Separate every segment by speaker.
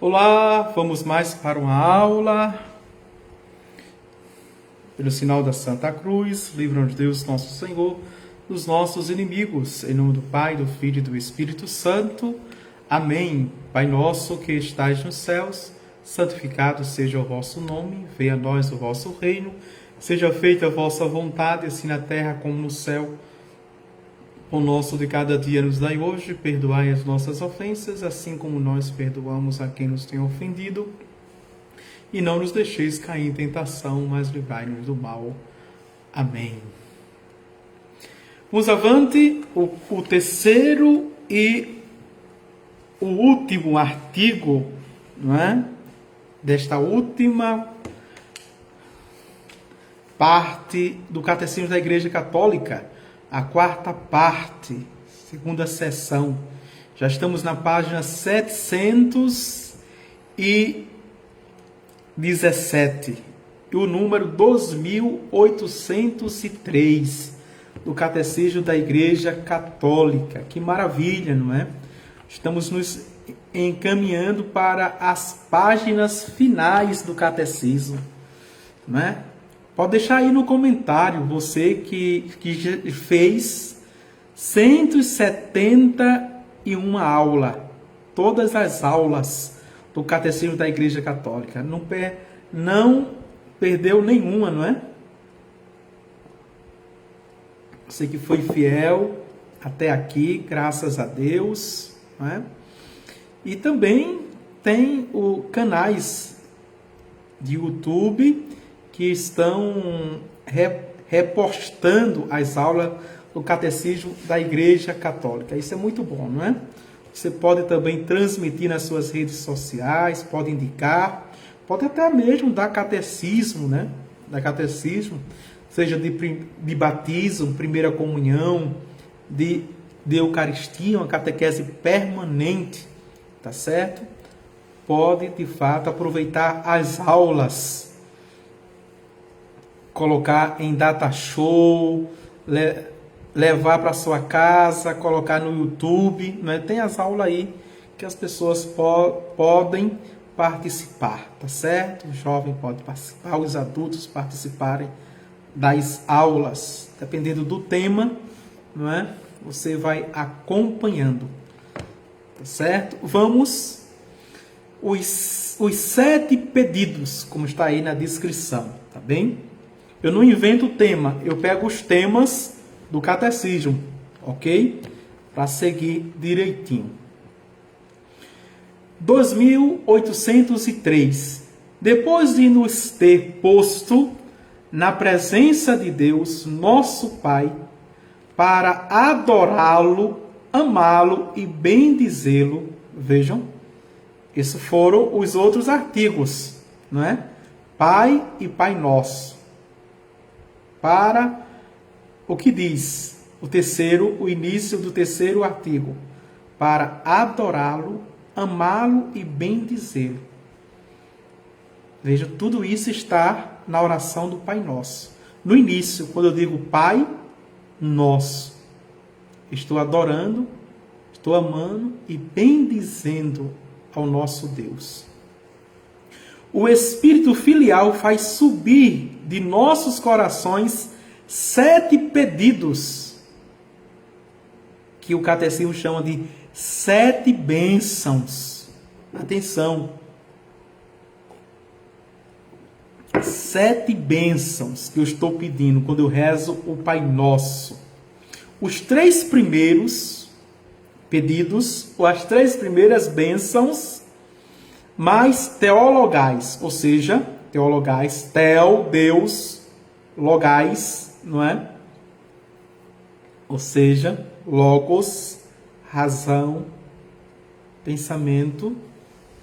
Speaker 1: Olá, vamos mais para uma aula. Pelo sinal da Santa Cruz, livra-nos Deus, nosso Senhor, dos nossos inimigos. Em nome do Pai, do Filho e do Espírito Santo. Amém. Pai nosso que estais nos céus, santificado seja o vosso nome. Venha a nós o vosso reino. Seja feita a vossa vontade, assim na terra como no céu. O nosso de cada dia nos dai hoje, perdoai as nossas ofensas, assim como nós perdoamos a quem nos tem ofendido. E não nos deixeis cair em tentação, mas livrai-nos do mal. Amém. Vamos avante, o terceiro e o último artigo, não é? Desta última parte do Catecismo da Igreja Católica. A quarta parte, segunda sessão. Já estamos na página 717 e o número 2803 do Catecismo da Igreja Católica. Que maravilha, não é? Estamos nos encaminhando para as páginas finais do Catecismo, não é? Pode deixar aí no comentário, você que fez 171 aulas, todas as aulas do Catecismo da Igreja Católica. Não perdeu nenhuma, não é? Você que foi fiel até aqui, graças a Deus, não é? E também tem os canais de YouTube que estão repostando as aulas do Catecismo da Igreja Católica. Isso é muito bom, não é? Você pode também transmitir nas suas redes sociais, pode indicar, pode até mesmo dar catecismo, né? Dar catecismo, seja de batismo, primeira comunhão, de Eucaristia, uma catequese permanente, tá certo? Pode, de fato, aproveitar as aulas, colocar em data show, levar para sua casa, colocar no YouTube, né? Tem as aulas aí que as pessoas podem participar, tá certo? O jovem pode participar, os adultos participarem das aulas, dependendo do tema, não é? Você vai acompanhando, tá certo? Vamos os 7 pedidos, como está aí na descrição, tá bem? Eu não invento o tema, eu pego os temas do catecismo, ok? Para seguir direitinho. 2803. Depois de nos ter posto na presença de Deus, nosso Pai, para adorá-lo, amá-lo e bendizê-lo, vejam, esses foram os outros artigos, não é? Pai e Pai Nosso. Para o que diz o início do terceiro artigo, para adorá-lo, amá-lo e bendizê-lo. Veja, tudo isso está na oração do Pai Nosso. No início, quando eu digo Pai Nosso, estou adorando, estou amando e bendizendo ao nosso Deus. O Espírito filial faz subir de nossos corações 7 pedidos, que o catecismo chama de 7 bênçãos. Atenção! 7 bênçãos que eu estou pedindo quando eu rezo o Pai Nosso. Os 3 primeiros pedidos, ou as 3 primeiras bênçãos, mais teologais, ou seja, teologais, teo, Deus, logais, não é? Ou seja, logos, razão, pensamento,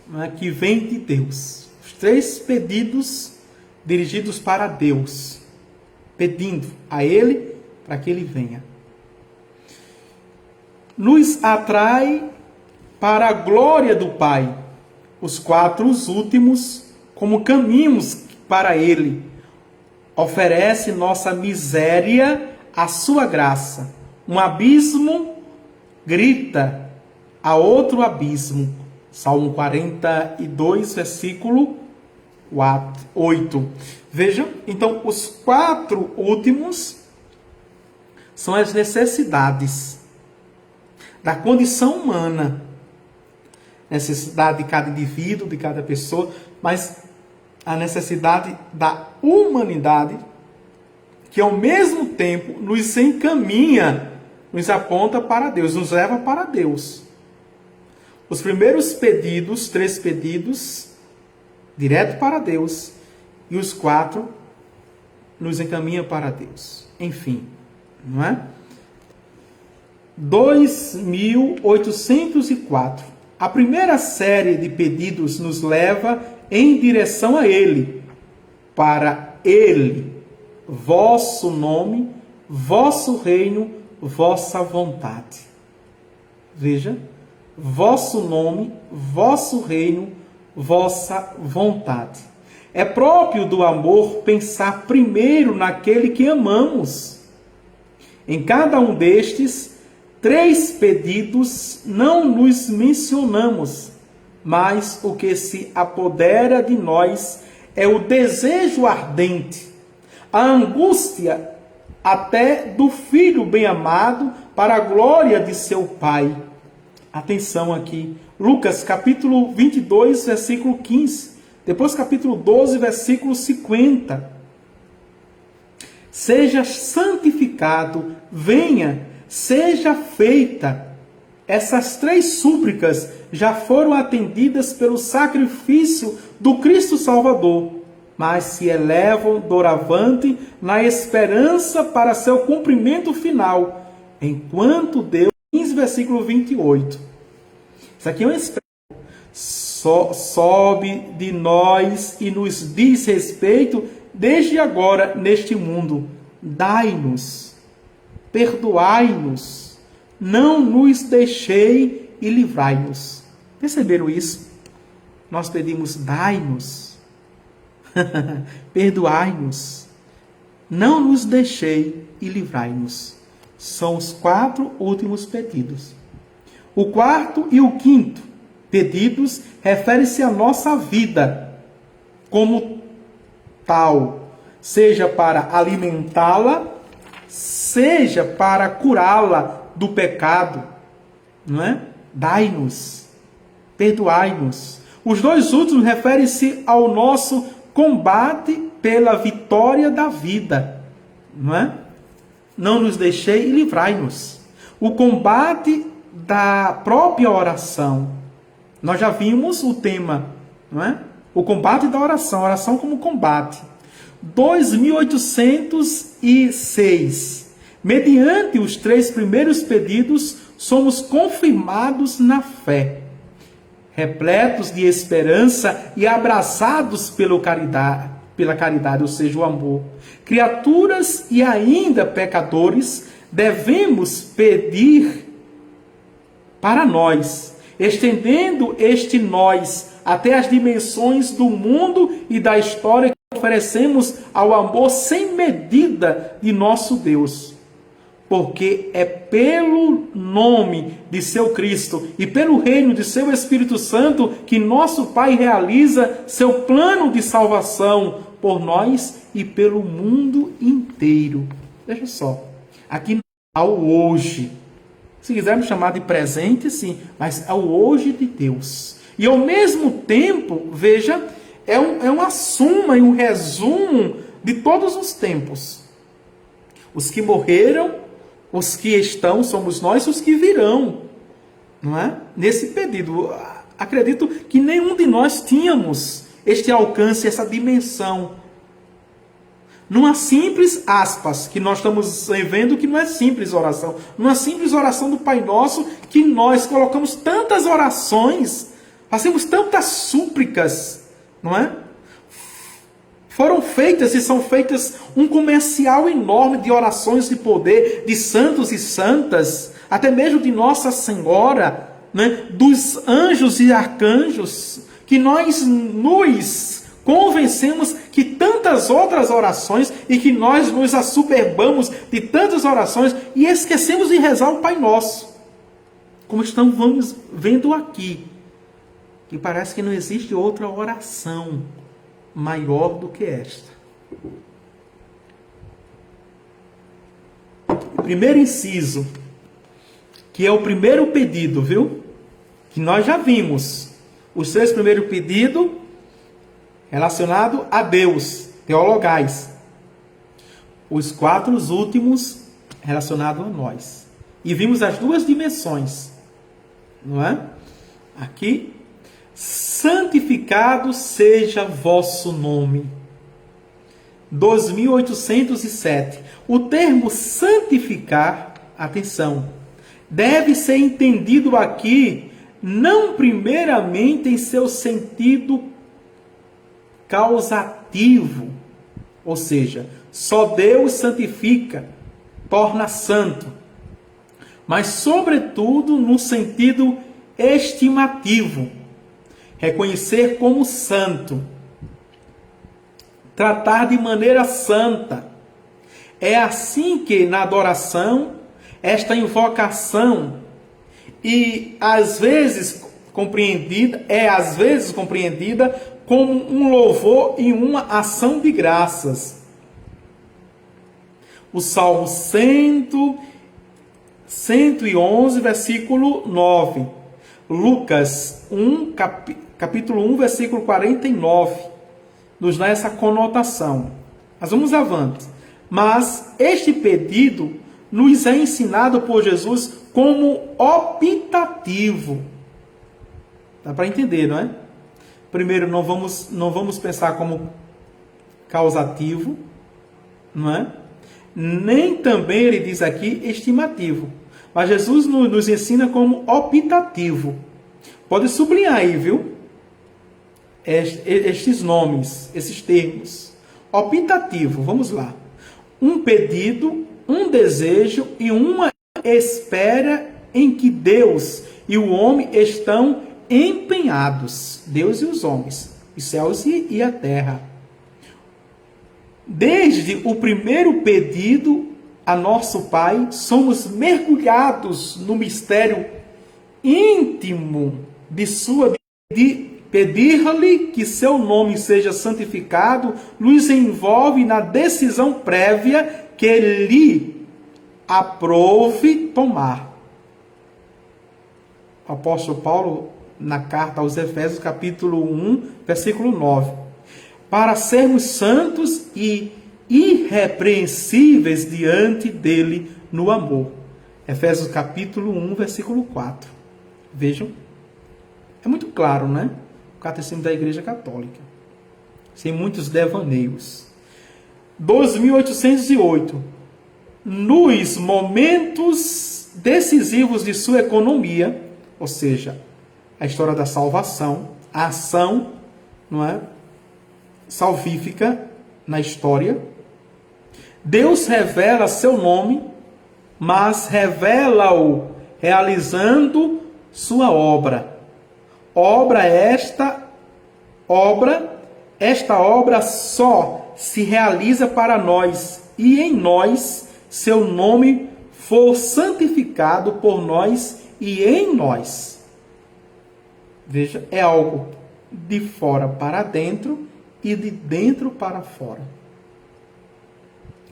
Speaker 1: não é? Que vem de Deus. Os 3 pedidos dirigidos para Deus, pedindo a Ele para que Ele venha. Nos atrai para a glória do Pai. Os 4 últimos, como caminhos para Ele, oferece nossa miséria à sua graça. Um abismo grita a outro abismo, Salmo 42, versículo 8. Vejam, então, os 4 últimos são as necessidades da condição humana. Necessidade de cada indivíduo, de cada pessoa, mas a necessidade da humanidade, que ao mesmo tempo nos encaminha, nos aponta para Deus, nos leva para Deus. Os primeiros pedidos, 3 pedidos, direto para Deus, e os 4 nos encaminha para Deus. Enfim, não é? 2804. A primeira série de pedidos nos leva em direção a Ele, para Ele, vosso nome, vosso reino, vossa vontade. Veja, vosso nome, vosso reino, vossa vontade. É próprio do amor pensar primeiro naquele que amamos. Em cada um destes 3 pedidos não nos mencionamos, mas o que se apodera de nós é o desejo ardente, a angústia até do filho bem-amado para a glória de seu Pai. Atenção aqui, Lucas capítulo 22, versículo 15, depois capítulo 12, versículo 50. Seja santificado, venha, seja feita. Essas 3 súplicas já foram atendidas pelo sacrifício do Cristo Salvador, mas se elevam doravante na esperança para seu cumprimento final, enquanto Deus, 15, versículo 28. Isso aqui é uma expressão. Sobe de nós e nos diz respeito desde agora neste mundo. Dai-nos, perdoai-nos, não nos deixei e livrai-nos. Perceberam isso? Nós pedimos, dai-nos, perdoai-nos, não nos deixei e livrai-nos. São os 4 últimos pedidos. O 4º e o 5º pedidos refere-se à nossa vida como tal, seja para alimentá-la, seja para curá-la do pecado, não é? Dai-nos, perdoai-nos. Os 2 últimos referem-se ao nosso combate pela vitória da vida, não é? Não nos deixei e livrai-nos. O combate da própria oração. Nós já vimos o tema, não é? O combate da oração, a oração como combate. 2806. Mediante os 3 primeiros pedidos, somos confirmados na fé, repletos de esperança e abraçados pela caridade, ou seja, o amor. Criaturas e ainda pecadores, devemos pedir para nós, estendendo este nós até as dimensões do mundo e da história que oferecemos ao amor sem medida de nosso Deus. Porque é pelo nome de seu Cristo e pelo reino de seu Espírito Santo que nosso Pai realiza seu plano de salvação por nós e pelo mundo inteiro. Veja só, aqui ao hoje. Se quisermos chamar de presente, sim, mas ao hoje de Deus. E ao mesmo tempo, veja, é uma suma e um resumo de todos os tempos. Os que morreram, os que estão, somos nós, os que virão. Não é? Nesse pedido, acredito que nenhum de nós tínhamos este alcance, essa dimensão. Numa simples aspas, que nós estamos vendo que não é simples oração. Numa simples oração do Pai Nosso, que nós colocamos tantas orações, fazemos tantas súplicas, não é? Foram feitas e são feitas um comercial enorme de orações de poder, de santos e santas, até mesmo de Nossa Senhora, né? Dos anjos e arcanjos, que nós nos convencemos que tantas outras orações e que nós nos assoberbamos de tantas orações e esquecemos de rezar o Pai Nosso. Como estamos vendo aqui. que parece que não existe outra oração maior do que esta. O primeiro inciso, que é o primeiro pedido, viu? Que nós já vimos. Os 3 primeiros pedidos relacionados a Deus, teologais. Os 4 últimos relacionados a nós. E vimos as 2 dimensões, não é? Aqui, santificado seja vosso nome. 2807. O termo santificar, atenção, deve ser entendido aqui não primeiramente em seu sentido causativo, ou seja, só Deus santifica, torna santo, mas sobretudo no sentido estimativo, reconhecer como santo, tratar de maneira santa. É assim que na adoração, esta invocação às vezes compreendida como um louvor e uma ação de graças. O Salmo 111, versículo 9. Lucas 1, capítulo 1, versículo 49. Nos dá essa conotação. Mas vamos avante. Mas este pedido nos é ensinado por Jesus como optativo. Dá para entender, não é? Primeiro, não vamos pensar como causativo, não é? Nem também, ele diz aqui, estimativo. Mas Jesus nos ensina como optativo. Pode sublinhar aí, viu? Estes nomes, esses termos. Optativo, vamos lá. Um pedido, um desejo e uma espera em que Deus e o homem estão empenhados. Deus e os homens, os céus e a terra. Desde o primeiro pedido a nosso Pai, somos mergulhados no mistério íntimo de pedir-lhe que seu nome seja santificado, nos envolve na decisão prévia que lhe aprove tomar. O apóstolo Paulo, na carta aos Efésios, capítulo 1, versículo 9. Para sermos santos e irrepreensíveis diante dele no amor. Efésios capítulo 1, versículo 4. Vejam. É muito claro, né? O Catecismo da Igreja Católica. Sem muitos devaneios. 2808. Nos momentos decisivos de sua economia, ou seja, a história da salvação, a ação, não é, salvífica na história, Deus revela seu nome, mas revela-o realizando sua obra. Esta obra só se realiza para nós, e em nós seu nome for santificado por nós e em nós. Veja, é algo de fora para dentro e de dentro para fora.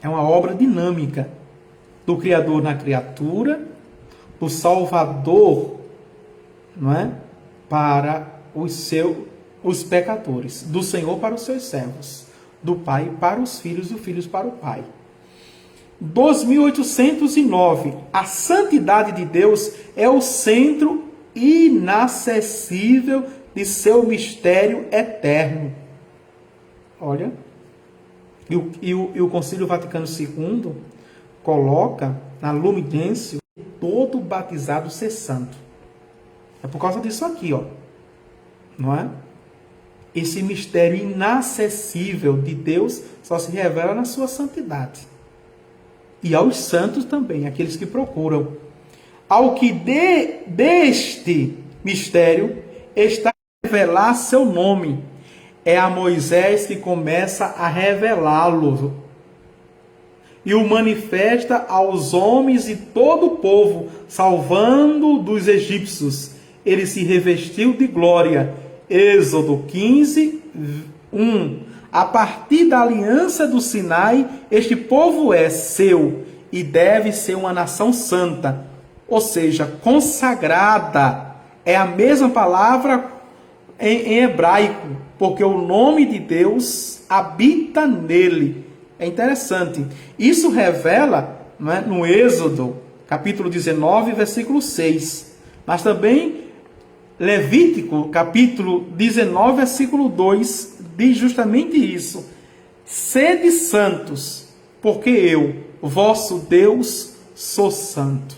Speaker 1: É uma obra dinâmica do Criador na criatura, do Salvador, não é? Para os pecadores, do Senhor para os seus servos, do Pai para os filhos, do filhos para o Pai. 2809. A santidade de Deus é o centro inacessível de seu mistério eterno. Olha, e o Concílio Vaticano II coloca na Luminense todo batizado ser santo. É por causa disso aqui, ó, não é? Esse mistério inacessível de Deus só se revela na sua santidade. E aos santos também, aqueles que procuram. Ao que deste mistério está a revelar seu nome. É a Moisés que começa a revelá-lo. E o manifesta aos homens e todo o povo, salvando dos egípcios. Ele se revestiu de glória Êxodo 15, 1. A partir da aliança do Sinai, este povo é seu e deve ser uma nação santa, ou seja, consagrada. É a mesma palavra em hebraico, porque o nome de Deus habita nele. É interessante. Isso revela, não é, no Êxodo, capítulo 19, versículo 6. Mas também Levítico, capítulo 19, versículo 2, diz justamente isso. Sede santos, porque eu, vosso Deus, sou santo.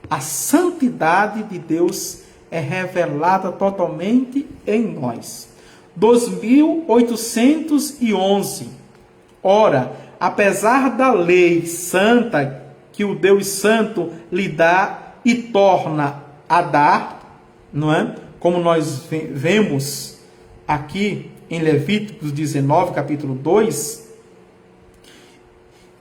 Speaker 1: A santidade de Deus é revelada totalmente em nós. 2811. Ora, apesar da lei santa que o Deus Santo lhe dá e torna a dar, não é? Como nós vemos aqui em Levíticos 19, capítulo 2,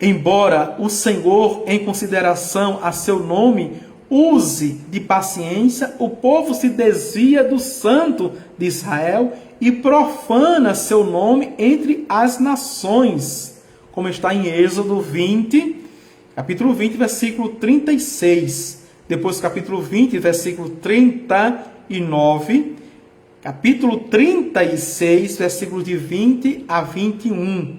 Speaker 1: embora o Senhor, em consideração a seu nome, use de paciência, o povo se desvia do Santo de Israel e profana seu nome entre as nações, como está em Êxodo 20, capítulo 20, versículo 36. Depois, capítulo 20, versículo 39. Capítulo 36, versículos de 20 a 21.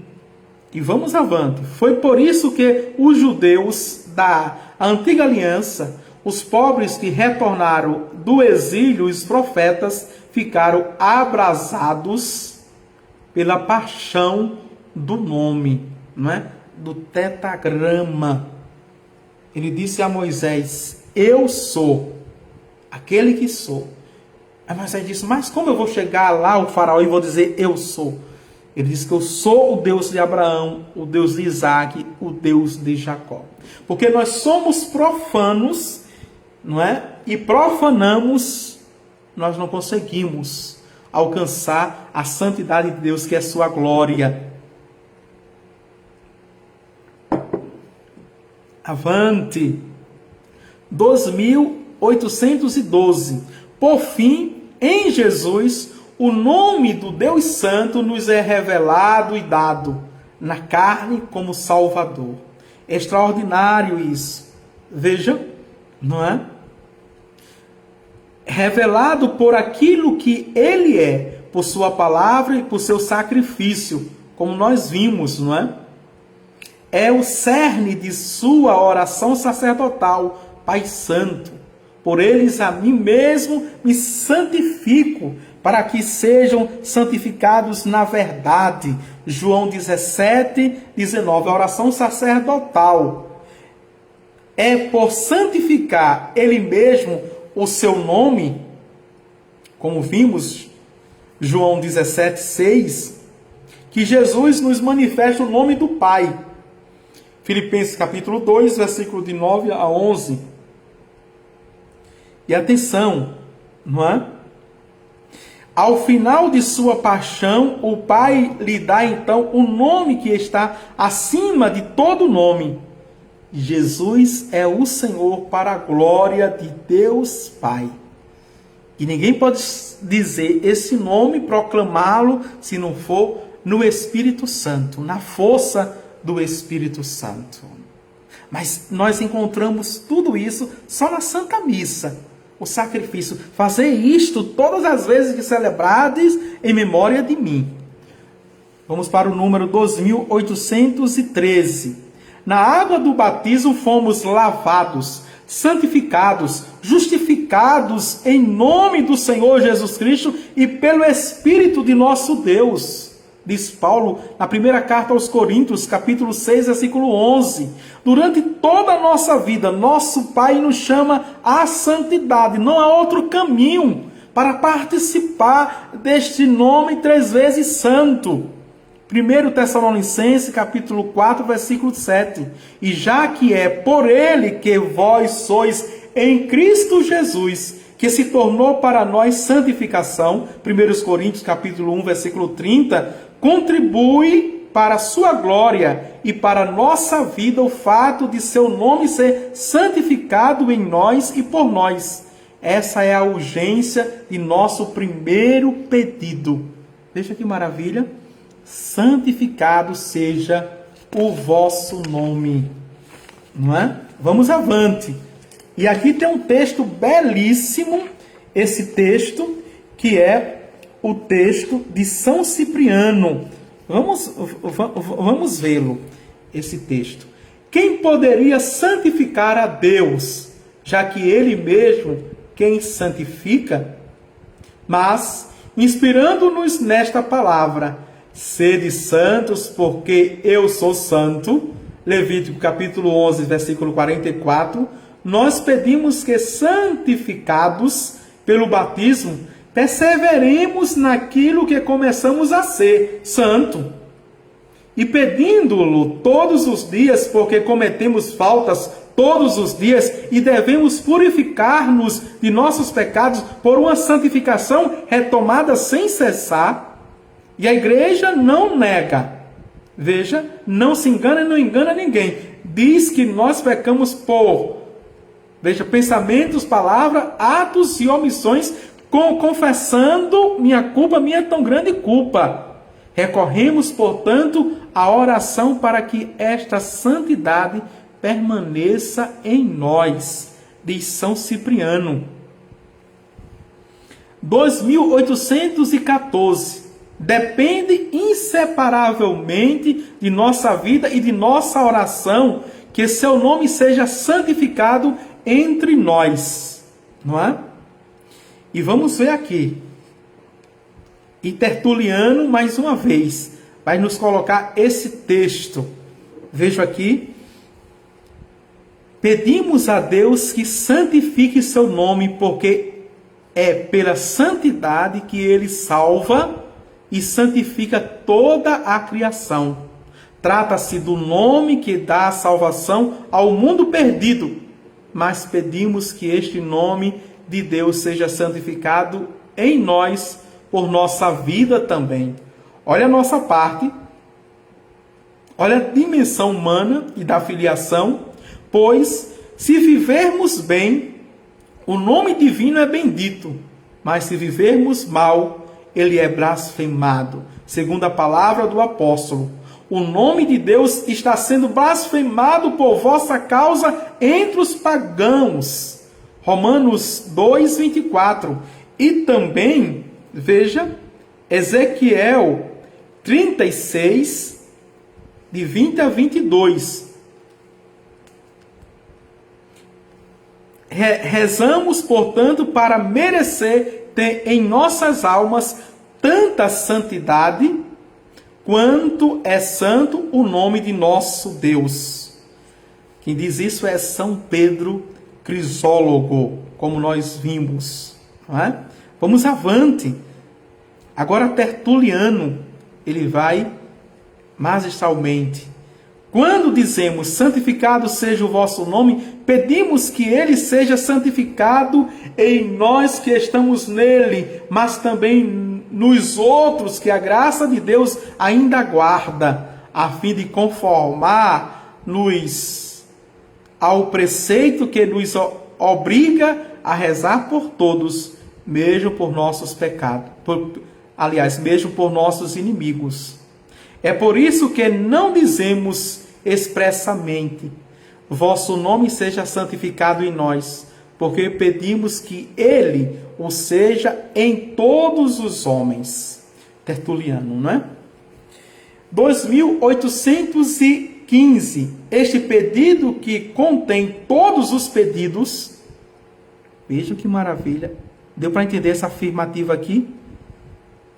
Speaker 1: E vamos avante. Foi por isso que os judeus da antiga aliança, os pobres que retornaram do exílio, os profetas, ficaram abrasados pela paixão do nome, não é? Do tetagrama. Ele disse a Moisés: eu sou aquele que sou. Aí Moisés disse: mas como eu vou chegar lá, o faraó, e vou dizer eu sou? Ele disse que eu sou o Deus de Abraão, o Deus de Isaac, o Deus de Jacó. Porque nós somos profanos, não é? E profanamos, nós não conseguimos alcançar a santidade de Deus, que é sua glória. Avante. 2812. Por fim, em Jesus, o nome do Deus Santo nos é revelado e dado na carne como Salvador. É extraordinário isso. Veja, não é? Revelado por aquilo que Ele é, por sua palavra e por seu sacrifício, como nós vimos, não é? É o cerne de sua oração sacerdotal, Pai Santo. Por eles a mim mesmo me santifico, para que sejam santificados na verdade. João 17, 19. A oração sacerdotal é por santificar Ele mesmo o seu nome, como vimos, João 17, 6, que Jesus nos manifesta o nome do Pai. Filipenses capítulo 2, versículo de 9 a 11. E atenção, não é? Ao final de sua paixão, o Pai lhe dá então o nome que está acima de todo nome. Jesus é o Senhor, para a glória de Deus Pai. E ninguém pode dizer esse nome, proclamá-lo, se não for no Espírito Santo, na força do Espírito Santo. Mas nós encontramos tudo isso só na Santa Missa. O sacrifício. Fazer isto todas as vezes que celebrades em memória de mim. Vamos para o número 2813. Na água do batismo fomos lavados, santificados, justificados em nome do Senhor Jesus Cristo e pelo Espírito de nosso Deus. Diz Paulo na primeira carta aos Coríntios, capítulo 6, versículo 11. Durante toda a nossa vida, nosso Pai nos chama à santidade. Não há outro caminho para participar deste nome 3 vezes santo. 1 Tessalonicenses, capítulo 4, versículo 7. E já que é por Ele que vós sois em Cristo Jesus, que se tornou para nós santificação, 1 Coríntios, capítulo 1, versículo 30, contribui para a sua glória e para a nossa vida o fato de seu nome ser santificado em nós e por nós. Essa é a urgência de nosso primeiro pedido. Veja que maravilha. Santificado seja o vosso nome. Não é? Vamos avante. E aqui tem um texto belíssimo, esse texto, que é o texto de São Cipriano. Vamos vê-lo, esse texto. Quem poderia santificar a Deus, já que Ele mesmo quem santifica? Mas, inspirando-nos nesta palavra, sede santos, porque eu sou santo, Levítico capítulo 11, versículo 44, nós pedimos que, santificados pelo batismo, perseveremos naquilo que começamos a ser, santo. E pedindo-lo todos os dias, porque cometemos faltas todos os dias e devemos purificar-nos de nossos pecados por uma santificação retomada sem cessar. E a igreja não nega. Veja, não se engana e não engana ninguém. Diz que nós pecamos por, veja, pensamentos, palavras, atos e omissões, confessando minha culpa, minha tão grande culpa. Recorremos, portanto, à oração para que esta santidade permaneça em nós, diz São Cipriano. 2814. Depende inseparavelmente de nossa vida e de nossa oração, que seu nome seja santificado entre nós. Não é? E vamos ver aqui. E Tertuliano, mais uma vez, vai nos colocar esse texto. Vejo aqui. Pedimos a Deus que santifique seu nome, porque é pela santidade que Ele salva e santifica toda a criação. Trata-se do nome que dá a salvação ao mundo perdido, mas pedimos que este nome de Deus seja santificado em nós, por nossa vida também. Olha a nossa parte, olha a dimensão humana e da filiação, pois se vivermos bem, o nome divino é bendito, mas se vivermos mal, ele é blasfemado. Segundo a palavra do apóstolo, o nome de Deus está sendo blasfemado por vossa causa entre os pagãos. Romanos 2, 24. E também, veja, Ezequiel 36, de 20 a 22. Rezamos, portanto, para merecer ter em nossas almas tanta santidade, quanto é santo o nome de nosso Deus. Quem diz isso é São Pedro Crisólogo, como nós vimos. Não é? Vamos avante. Agora Tertuliano, ele vai magistralmente. Quando dizemos santificado seja o vosso nome, pedimos que ele seja santificado em nós que estamos nele, mas também nos outros que a graça de Deus ainda guarda, a fim de conformar-nos ao preceito que nos obriga a rezar por todos, mesmo por nossos pecados, mesmo por nossos inimigos. É por isso que não dizemos expressamente, vosso nome seja santificado em nós, porque pedimos que ele o seja em todos os homens. Tertuliano, não é? 2815. Este pedido que contém todos os pedidos. Vejam que maravilha. Deu para entender essa afirmativa aqui?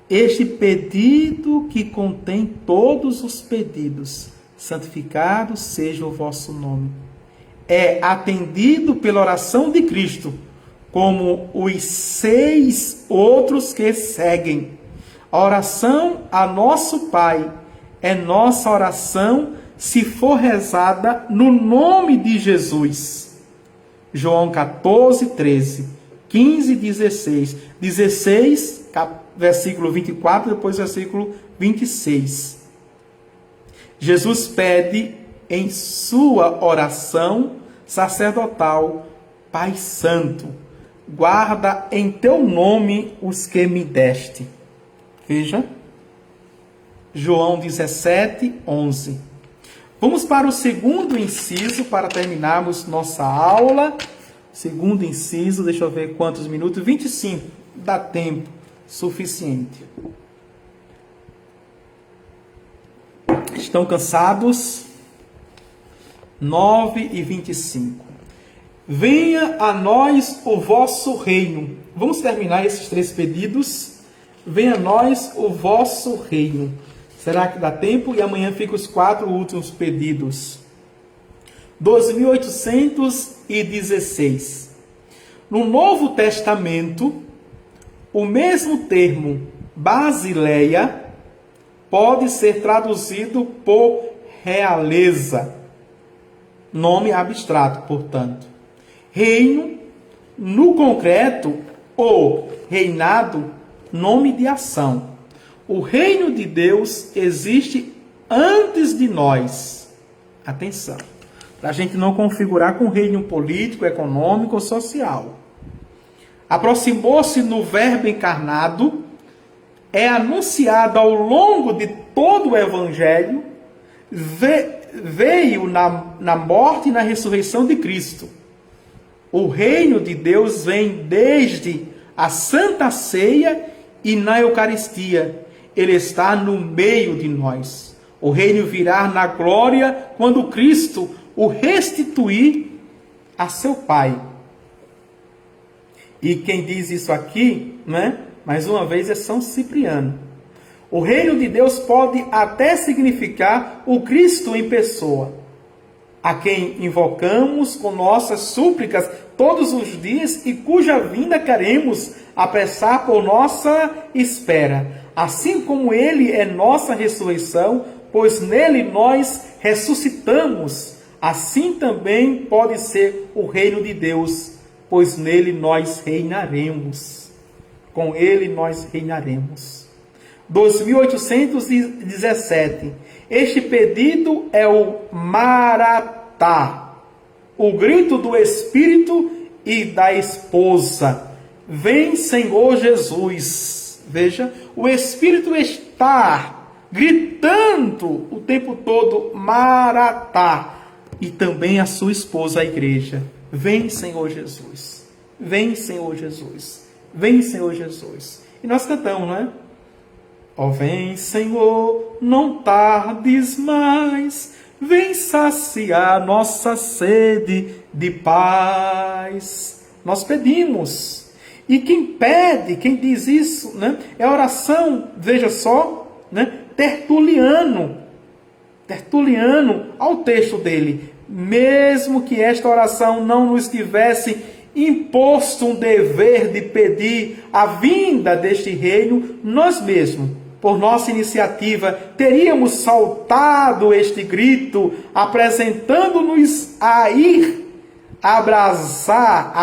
Speaker 1: Este pedido que contém todos os pedidos, santificado seja o vosso nome, é atendido pela oração de Cristo, como os 6 outros que seguem. A oração a nosso Pai é nossa oração se for rezada no nome de Jesus. João 14, 13, 15, 16. 16, versículo 24, depois versículo 26. Jesus pede em sua oração sacerdotal, Pai Santo, guarda em teu nome os que me deste. Veja, João 17, 11. Vamos para o segundo inciso, para terminarmos nossa aula. Segundo inciso, deixa eu ver quantos minutos, 25, dá tempo suficiente. Estão cansados? 9:25. Venha a nós o vosso reino. Vamos terminar esses 3 pedidos. Venha a nós o vosso reino. Será que dá tempo? E amanhã ficam os 4 últimos pedidos. 2816. No Novo Testamento, o mesmo termo Basileia pode ser traduzido por realeza. Nome abstrato, portanto. Reino, no concreto, ou reinado, nome de ação. O reino de Deus existe antes de nós. Atenção, para a gente não configurar com reino político, econômico ou social. Aproximou-se no Verbo encarnado, é anunciado ao longo de todo o Evangelho, veio na morte e na ressurreição de Cristo. O reino de Deus vem desde a Santa Ceia e na Eucaristia. Ele está no meio de nós. O reino virá na glória quando Cristo o restituir a seu Pai. E quem diz isso aqui, né, mais uma vez, é São Cipriano. O reino de Deus pode até significar o Cristo em pessoa, a quem invocamos com nossas súplicas todos os dias e cuja vinda queremos apressar por nossa espera. Assim como Ele é nossa ressurreição, pois nele nós ressuscitamos, assim também pode ser o reino de Deus, pois nele nós reinaremos. Com Ele nós reinaremos. 2817. Este pedido é o Maratá, o grito do Espírito e da esposa. Vem, Senhor Jesus. Veja, o Espírito está gritando o tempo todo, Maratá. E também a sua esposa, a igreja. Vem, Senhor Jesus. Vem, Senhor Jesus. Vem, Senhor Jesus. E nós cantamos, não é? Ó, vem, Senhor, não tardes mais. Vem saciar nossa sede de paz. Nós pedimos. E quem pede, quem diz isso, né, é a oração, veja só, né, Tertuliano. Tertuliano, ao texto dele. Mesmo que esta oração não nos tivesse imposto um dever de pedir a vinda deste reino, nós mesmos, por nossa iniciativa, teríamos saltado este grito, apresentando-nos a ir abraçar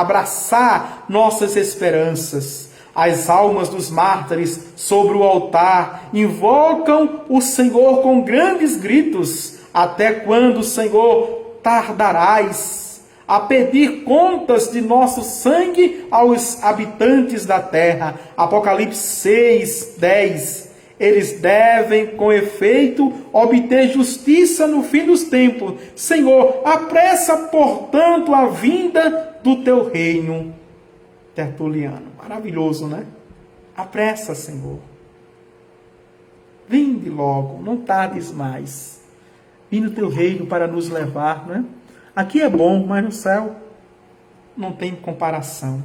Speaker 1: nossas esperanças. As almas dos mártires sobre o altar invocam o Senhor com grandes gritos. Até quando, Senhor, tardarás a pedir contas de nosso sangue aos habitantes da terra? Apocalipse 6, 10. Eles devem, com efeito, obter justiça no fim dos tempos. Senhor, apressa, portanto, a vinda do teu reino. Tertuliano. Maravilhoso, né? Apressa, Senhor. Vinde logo, não tardes mais. Vim no teu reino para nos levar, né? Aqui é bom, mas no céu não tem comparação.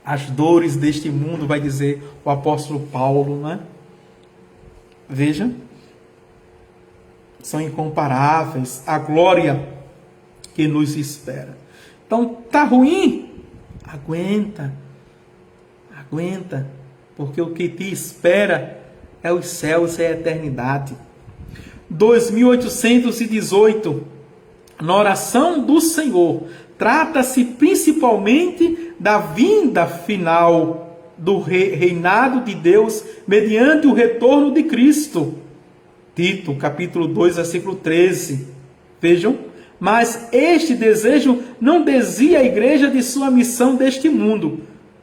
Speaker 1: As dores deste mundo, vai dizer o apóstolo Paulo, né? Veja, são incomparáveis a glória que nos espera. Então, tá ruim? Aguenta, porque o que te espera é os céus e a eternidade. 2818, na oração do Senhor, trata-se principalmente da vinda final do reinado de Deus mediante o retorno de Cristo. Tito, capítulo 2, versículo 13. Vejam, Mas este desejo não desvia a igreja de sua missão deste mundo.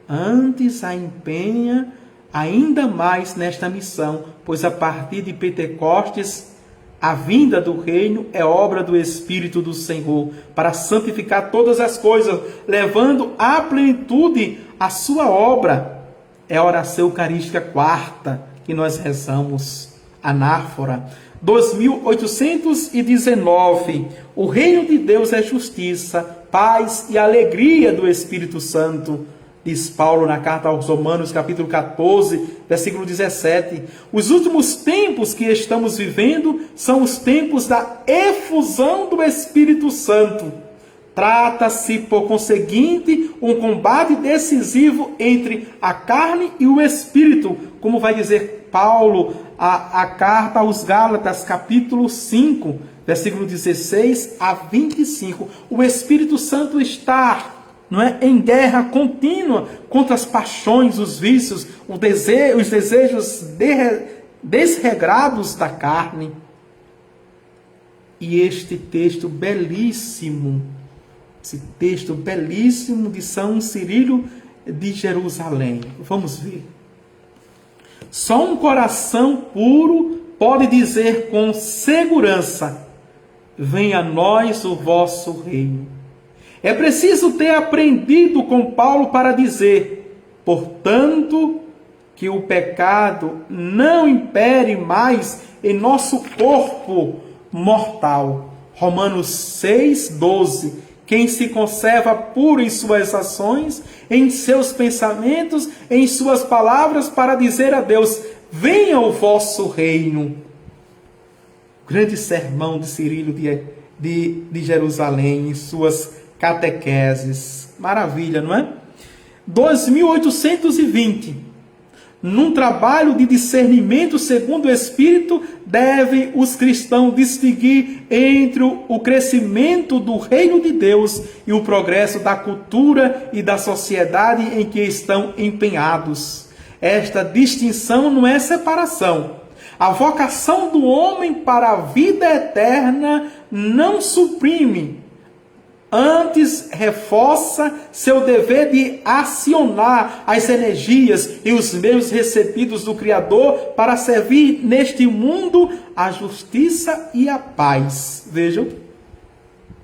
Speaker 1: Antes a empenha ainda mais nesta missão, pois a partir de Pentecostes, a vinda do reino é obra do Espírito do Senhor para santificar todas as coisas, levando à plenitude a sua obra. É a oração eucarística quarta que nós rezamos, anáfora. 2819. O reino de Deus é justiça, paz e alegria do Espírito Santo. Diz Paulo na carta aos Romanos, capítulo 14, versículo 17. Os últimos tempos que estamos vivendo são os tempos da efusão do Espírito Santo. Trata-se, por conseguinte, um combate decisivo entre a carne e o Espírito, como vai dizer Paulo, a carta aos Gálatas, capítulo 5, versículo 16 a 25. O Espírito Santo está, não é, em guerra contínua contra as paixões, os vícios, os desejos desregrados da carne. E este texto belíssimo, esse texto belíssimo de São Cirilo de Jerusalém. Vamos ver. Só um coração puro pode dizer com segurança: venha a nós o vosso reino. É preciso ter aprendido com Paulo para dizer, portanto, que o pecado não impere mais em nosso corpo mortal. Romanos 6:12. Quem se conserva puro em suas ações, em seus pensamentos, em suas palavras, para dizer a Deus: venha o vosso reino. Grande sermão de Cirilo de Jerusalém, em suas catequeses. Maravilha, não é? 2820. Num trabalho de discernimento segundo o Espírito, devem os cristãos distinguir entre o crescimento do reino de Deus e o progresso da cultura e da sociedade em que estão empenhados. Esta distinção não é separação. A vocação do homem para a vida eterna não suprime, antes reforça seu dever de acionar as energias e os meios recebidos do Criador para servir neste mundo a justiça e a paz. Vejam,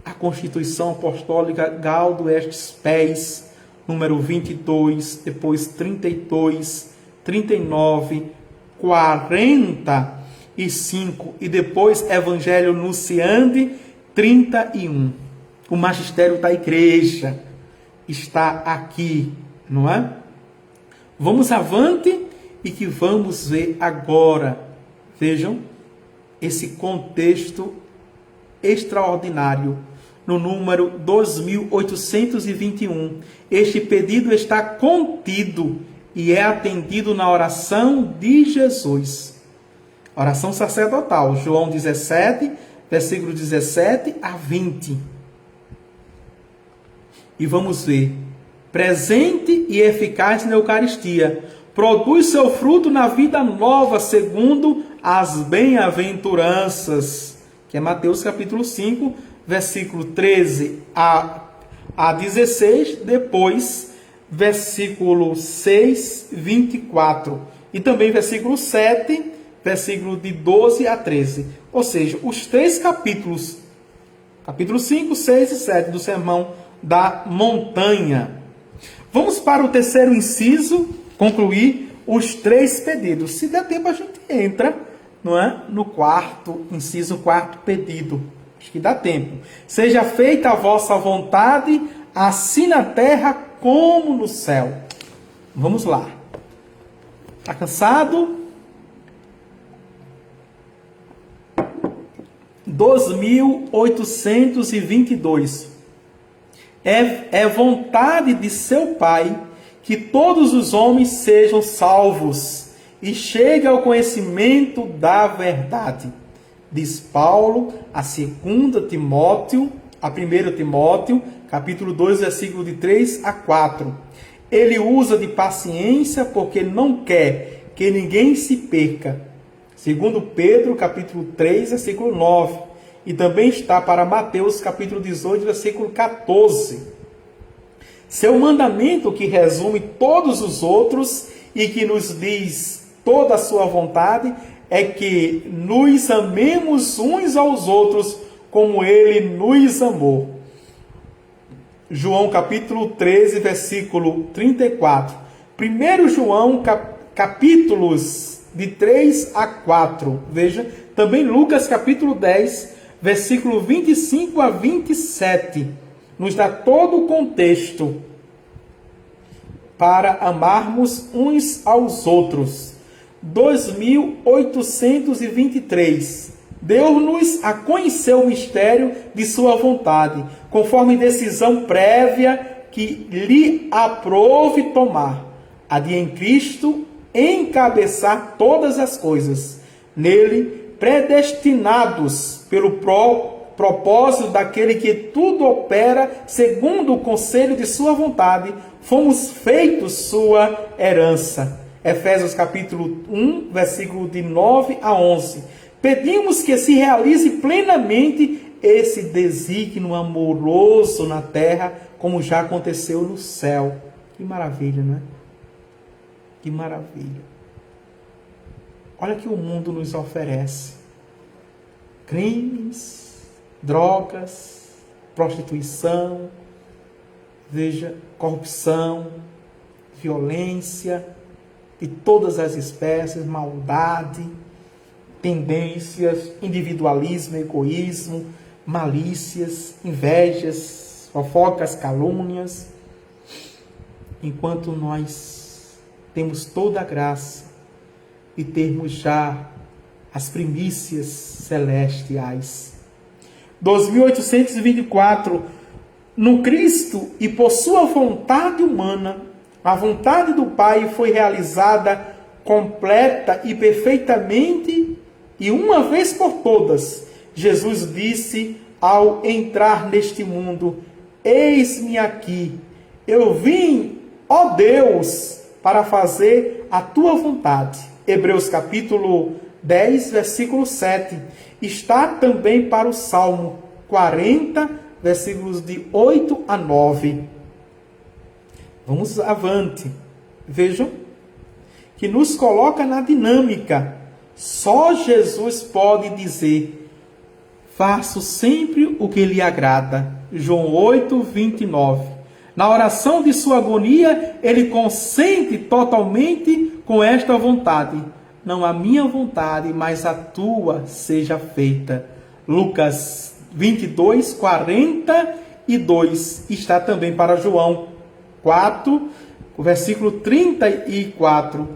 Speaker 1: a Constituição Apostólica Gaudium et Spes, número 22, depois 32, 39, 45 e depois Evangelho Nunciandi 31. O magistério da igreja está aqui, não é? Vamos avante e que vamos ver agora. Vejam esse contexto extraordinário. No número 2821, este pedido está contido e é atendido na oração de Jesus. Oração sacerdotal, João 17, versículo 17 a 20. E vamos ver. Presente e eficaz na Eucaristia. Produz seu fruto na vida nova, segundo as bem-aventuranças. Que é Mateus capítulo 5, versículo 13 a 16. Depois, versículo 6, 24. E também versículo 7, versículo de 12 a 13. Ou seja, os três capítulos. Capítulo 5, 6 e 7 do Sermão da Montanha. Vamos para o terceiro inciso, concluir os três pedidos. Se der tempo, a gente entra, não é? No quarto inciso, quarto pedido. Acho que dá tempo. Seja feita a vossa vontade, assim na terra como no céu. Vamos lá. Está cansado? 2822. É vontade de seu Pai que todos os homens sejam salvos e cheguem ao conhecimento da verdade. Diz Paulo a 2 Timóteo, a 1 Timóteo, capítulo 2, versículo de 3 a 4. Ele usa de paciência porque não quer que ninguém se perca. 2 Pedro, capítulo 3, versículo 9. e também está para Mateus capítulo 18, versículo 14. Seu mandamento, que resume todos os outros e que nos diz toda a sua vontade, é que nos amemos uns aos outros como ele nos amou. João capítulo 13, versículo 34. 1 João capítulos de 3 a 4. Veja, também Lucas capítulo 10, versículo 25 a 27. Nos dá todo o contexto para amarmos uns aos outros. 2823. Deus-nos a conhecer o mistério de sua vontade, conforme decisão prévia que lhe aprove tomar, a de em Cristo encabeçar todas as coisas, nele predestinados pelo propósito daquele que tudo opera segundo o conselho de sua vontade, fomos feitos sua herança. Efésios capítulo 1, versículo de 9 a 11. Pedimos que se realize plenamente esse desígnio amoroso na terra, como já aconteceu no céu. Que maravilha, não é? Que maravilha. Olha que o mundo nos oferece. Crimes, drogas, prostituição, veja, corrupção, violência de todas as espécies, maldade, tendências, individualismo, egoísmo, malícias, invejas, fofocas, calúnias. Enquanto nós temos toda a graça e termos já as primícias celestiais. 2824. No Cristo e por sua vontade humana, a vontade do Pai foi realizada completa e perfeitamente, e uma vez por todas, Jesus disse ao entrar neste mundo: eis-me aqui, eu vim, ó Deus, para fazer a tua vontade. Hebreus capítulo 10, versículo 7. Está também para o Salmo 40, versículos de 8 a 9. Vamos avante. Vejam que nos coloca na dinâmica. Só Jesus pode dizer: faço sempre o que lhe agrada. João 8, 29. Na oração de sua agonia, ele consente totalmente com esta vontade: não a minha vontade, mas a tua seja feita. Lucas 22, 42. Está também para João 4, versículo 34.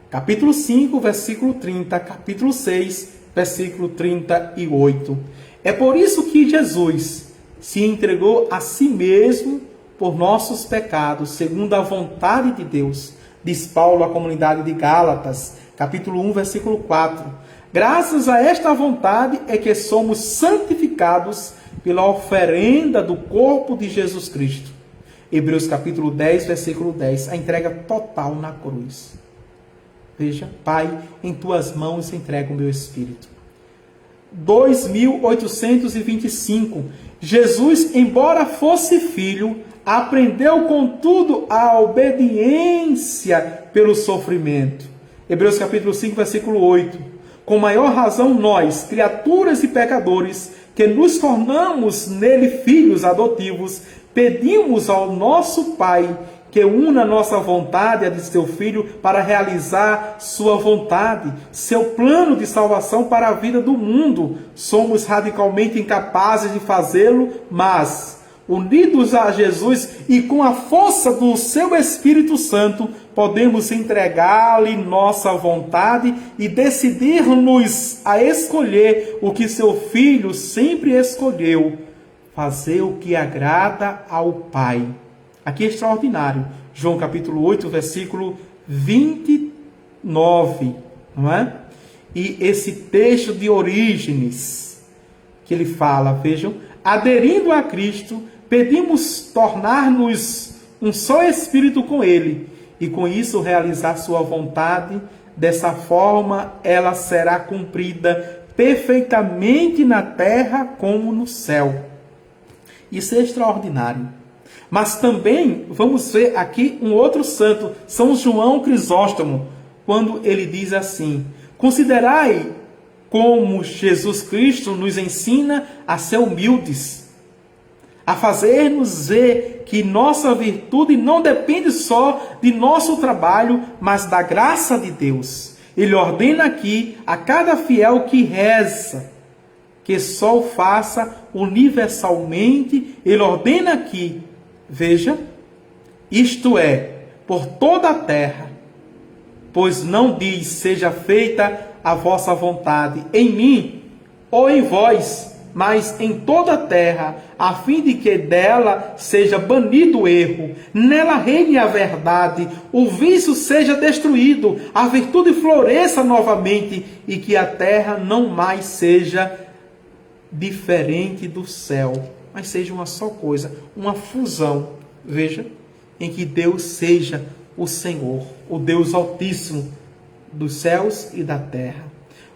Speaker 1: Capítulo 5, versículo 30. Capítulo 6, versículo 38. É por isso que Jesus se entregou a si mesmo por nossos pecados, segundo a vontade de Deus. Diz Paulo à comunidade de Gálatas, capítulo 1, versículo 4. Graças a esta vontade é que somos santificados pela oferenda do corpo de Jesus Cristo. Hebreus capítulo 10, versículo 10. A entrega total na cruz. Veja: Pai, em tuas mãos entrego o meu espírito. 2825. Jesus, embora fosse filho, aprendeu contudo a obediência pelo sofrimento. Hebreus capítulo 5, versículo 8. Com maior razão nós, criaturas e pecadores, que nos tornamos nele filhos adotivos, pedimos ao nosso Pai que una nossa vontade à de seu Filho para realizar sua vontade, seu plano de salvação para a vida do mundo. Somos radicalmente incapazes de fazê-lo, mas, unidos a Jesus e com a força do seu Espírito Santo, podemos entregar-lhe nossa vontade e decidir-nos a escolher o que seu Filho sempre escolheu: fazer o que agrada ao Pai. Aqui é extraordinário. João capítulo 8, versículo 29. Não é? E esse texto de Orígenes, que ele fala, vejam: aderindo a Cristo, pedimos tornar-nos um só espírito com Ele, e com isso realizar sua vontade. Dessa forma, ela será cumprida perfeitamente na terra como no céu. Isso é extraordinário. Mas também vamos ver aqui um outro santo, São João Crisóstomo, quando ele diz assim: considerai como Jesus Cristo nos ensina a ser humildes, a fazer-nos ver que nossa virtude não depende só de nosso trabalho, mas da graça de Deus. Ele ordena aqui a cada fiel que reza, que só o faça universalmente. Ele ordena aqui, veja, isto é, por toda a terra, pois não diz, seja feita a vossa vontade em mim ou em vós, mas em toda a terra, a fim de que dela seja banido o erro, nela reine a verdade, o vício seja destruído, a virtude floresça novamente, e que a terra não mais seja diferente do céu, mas seja uma só coisa, uma fusão, veja, em que Deus seja o Senhor, o Deus Altíssimo dos céus e da terra.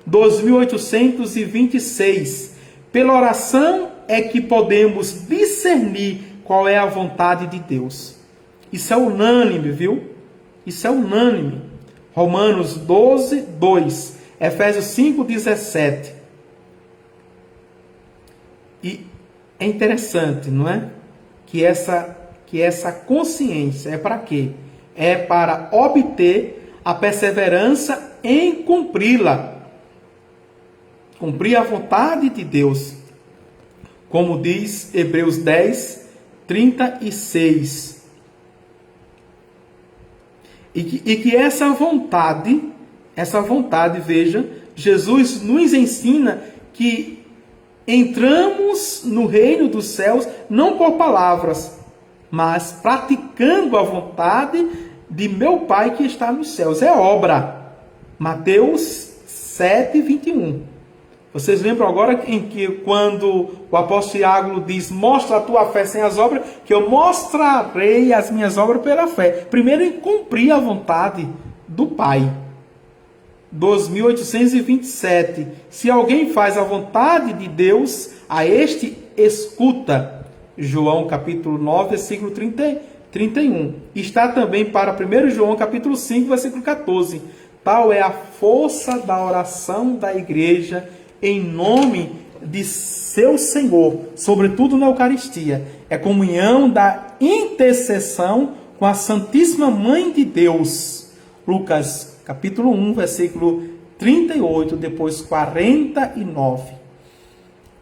Speaker 1: 2826. Pela oração é que podemos discernir qual é a vontade de Deus. Isso é unânime, viu? Isso é unânime. Romanos 12, 2. Efésios 5, 17. E é interessante, não é? Que essa consciência é para quê? É para obter a perseverança em cumpri-la. Cumprir a vontade de Deus. Como diz Hebreus 10, 36. E que essa vontade, veja, Jesus nos ensina que entramos no reino dos céus não por palavras, mas praticando a vontade de meu Pai que está nos céus. É obra. Mateus 7, 21. Vocês lembram agora em que quando o apóstolo Tiago diz, mostra a tua fé sem as obras, que eu mostrarei as minhas obras pela fé. Primeiro em cumprir a vontade do Pai. 2827. Se alguém faz a vontade de Deus, a este escuta. João capítulo 9, versículo 31. Está também para 1 João capítulo 5, versículo 14. Tal é a força da oração da igreja em nome de seu Senhor, sobretudo na Eucaristia. É comunhão da intercessão com a Santíssima Mãe de Deus. Lucas capítulo 1, versículo 38, depois 49.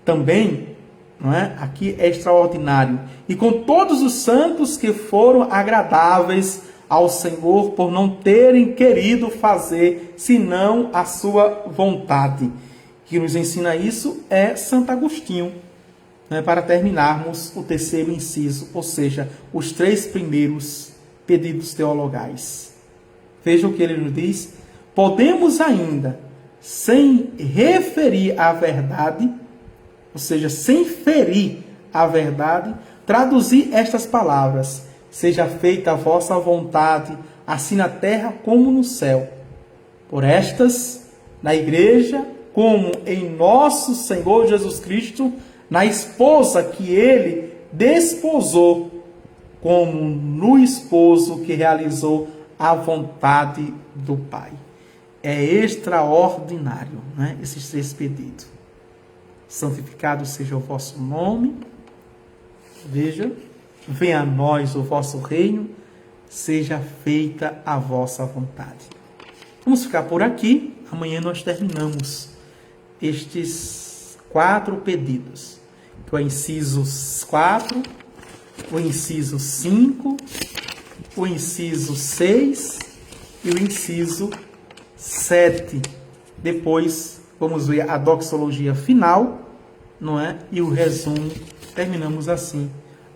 Speaker 1: Também, não é? Aqui é extraordinário. E com todos os santos que foram agradáveis ao Senhor por não terem querido fazer senão a sua vontade. Que nos ensina isso é Santo Agostinho, né, para terminarmos o terceiro inciso, ou seja, os 3 primeiros pedidos teologais. Veja o que ele nos diz. Podemos ainda, sem referir a verdade, ou seja, sem ferir a verdade, traduzir estas palavras: seja feita a vossa vontade, assim na terra como no céu. Por estas, na igreja, como em nosso Senhor Jesus Cristo, na esposa que ele desposou, como no esposo que realizou a vontade do Pai. É extraordinário, né? Esses 3 pedidos. Santificado seja o vosso nome. Veja, venha a nós o vosso reino, seja feita a vossa vontade. Vamos ficar por aqui. Amanhã nós terminamos estes 4 pedidos, que é o inciso 4, o inciso 5, o inciso 6 e o inciso 7. Depois vamos ver a doxologia final, não é? E o resumo. Terminamos assim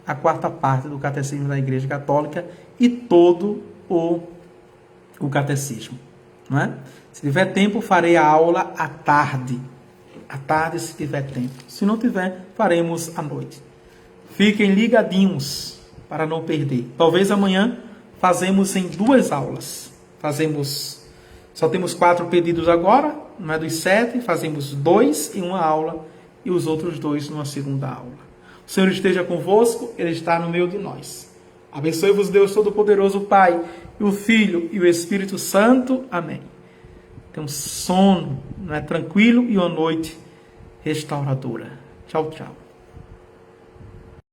Speaker 1: a 4ª parte do Catecismo da Igreja Católica e todo o Catecismo, não é? Se tiver tempo, farei a aula à tarde. À tarde, se tiver tempo. Se não tiver, faremos à noite. Fiquem ligadinhos para não perder. Talvez amanhã fazemos em 2 aulas. Só temos 4 pedidos agora. não é dos 7, fazemos 2 em uma aula e os outros 2 numa segunda aula. O Senhor esteja convosco, Ele está no meio de nós. Abençoe-vos Deus Todo-Poderoso, Pai, e o Filho e o Espírito Santo. Amém. Tenha um sono, não é, tranquilo e uma noite restauradora. Tchau, tchau.